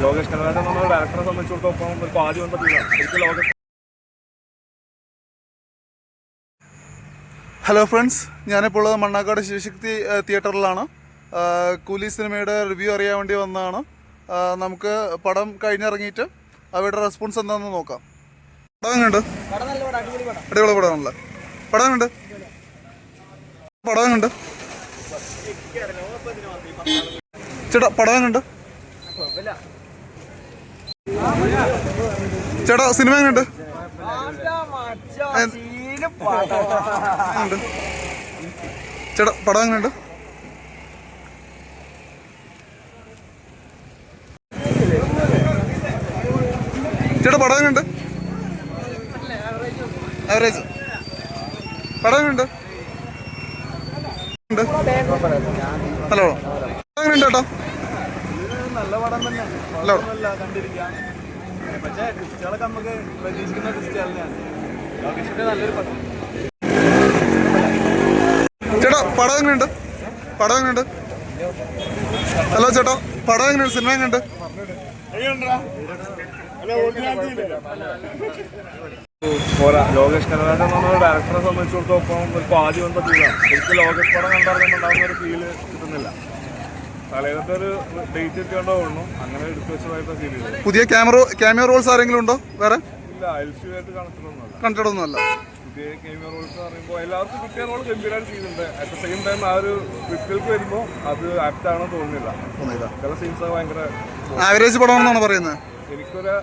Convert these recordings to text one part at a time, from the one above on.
ലോകേഷ് കനകരാജൻ എന്ന ഡയറക്ടറെ സംബന്ധിച്ചിടത്തോളം ഒരു പാതി വന്ന ലോകേഷ്. ഹലോ ഫ്രണ്ട്സ്, ഞാനിപ്പോൾ മണ്ണാക്കാട് ശിവശക്തി തിയേറ്ററിലാണ്. കൂലി സിനിമയുടെ റിവ്യൂ അറിയാൻ വേണ്ടി വന്നതാണ്. നമുക്ക് പടം കഴിഞ്ഞിറങ്ങിയിട്ട് അവരുടെ റെസ്പോൺസ് എന്താണെന്ന് നോക്കാം. പടം എങ്ങനെയുണ്ട്? അടിപൊളി പടമാണല്ലേ? പടം എങ്ങനെയുണ്ട്? പടം എങ്ങനെയുണ്ട് ചേട്ടാ? പടം എങ്ങനെയുണ്ട് ചേട്ടാ? സിനിമ എങ്ങനെയുണ്ട്? ചേട്ടാ പടം എങ്ങനെയുണ്ട്? ചേട്ടാ പടം എങ്ങനെയുണ്ട്? ആവറേജ്. പടം എങ്ങനെയുണ്ട്? ഹലോ, എങ്ങനെയുണ്ട് ചേട്ടാ? നല്ല പടം തന്നെ, കണ്ടിരിക്കാം. പക്ഷേ ക്രിസ്ത്യാളൊക്കെ നമുക്ക് പ്രതീക്ഷിക്കുന്ന ക്രിസ്ത്യാളിനെയാണ്. നല്ലൊരു പടം. ചേട്ടാ പടം എങ്ങനെയുണ്ട്? പടം എങ്ങനെയുണ്ട്? ഹലോ ചേട്ടാ, പടം എങ്ങനെയുണ്ട്? സിനിമ എങ്ങനെയുണ്ട്? ലോകേഷ് കനകരാജൻ എന്ന ഡയറക്ടറെ സംബന്ധിച്ചിടത്തോളം ഒരു പാതി വന്ന ഫീലാണ്. ശരിക്കും ലോകേഷ് പടം കണ്ടിറങ്ങുന്നുണ്ടാകുന്ന ഒരു ഫീല് കിട്ടുന്നില്ല. തലേന്നത്തെ ഒരു ഡേറ്റ് എത്തിയോണ്ടോ തോന്നുന്നു, അങ്ങനെ എടുത്തു വെച്ചതായിട്ട് ഫീൽ ചെയ്തു. പുതിയ ക്യാമിയോ റോൾസ് ആരെങ്കിലും ഉണ്ടോ വേറെ? ഇല്ല, എൽസിയായിട്ട് കണ്ടിട്ടൊന്നുമല്ല. പുതിയ ക്യാമിയോ റോൾസ് എന്ന് പറയുമ്പോൾ എല്ലാവർക്കും കിട്ടിയ റോൾ ഗംഭീരമായിട്ട് ചെയ്യുന്നുണ്ട്. അറ്റ് ദ സെയിം ടൈം ആ ഒരു സ്ക്രിപ്റ്റിലേക്ക് വരുമ്പോൾ അത് ആപ്റ്റ് ആണെന്ന് തോന്നുന്നില്ല. ചില സീൻസ് ഭയങ്കര ആവറേജ് പടമാണെന്നാണ് പറയുന്നത്. എനിക്കൊരു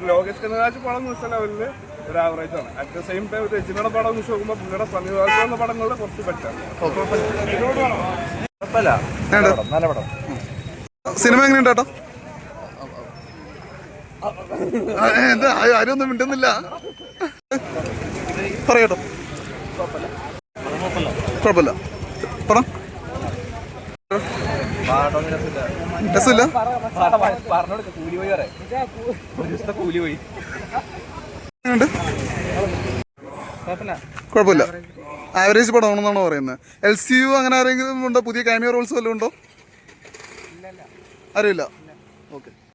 ലോകേഷ് കനകരാജ് പടം എന്ന് വെച്ച ലെവലിൽ ഒരു ആവറേജ് ആണ്. അറ്റ് ദ സെയിം ടൈം രചനയുടെ പടം എന്ന് വെച്ച് നോക്കുമ്പോൾ പുള്ളിയുടെ സമീപകാലത്ത് വന്ന പടങ്ങളിൽ കുറച്ച് ബെറ്റർ. നല്ല പടം. സിനിമ എങ്ങനെയുണ്ട് ചേട്ടാ? എന്താ ആരും ഒന്നും മിണ്ടുന്നില്ല? പറയട്ടോ. കുഴപ്പമില്ല. പടം രസമില്ല. കുഴപ്പമില്ല. ആവറേജ് പടമാണെന്നാണോ പറയുന്നത്? LCU അങ്ങനെ ആരെങ്കിലും ഉണ്ടോ? പുതിയ ക്യാമിയോ റോൾസ് വല്ലതും ഉണ്ടോ? അറിയില്ല. ഓക്കെ.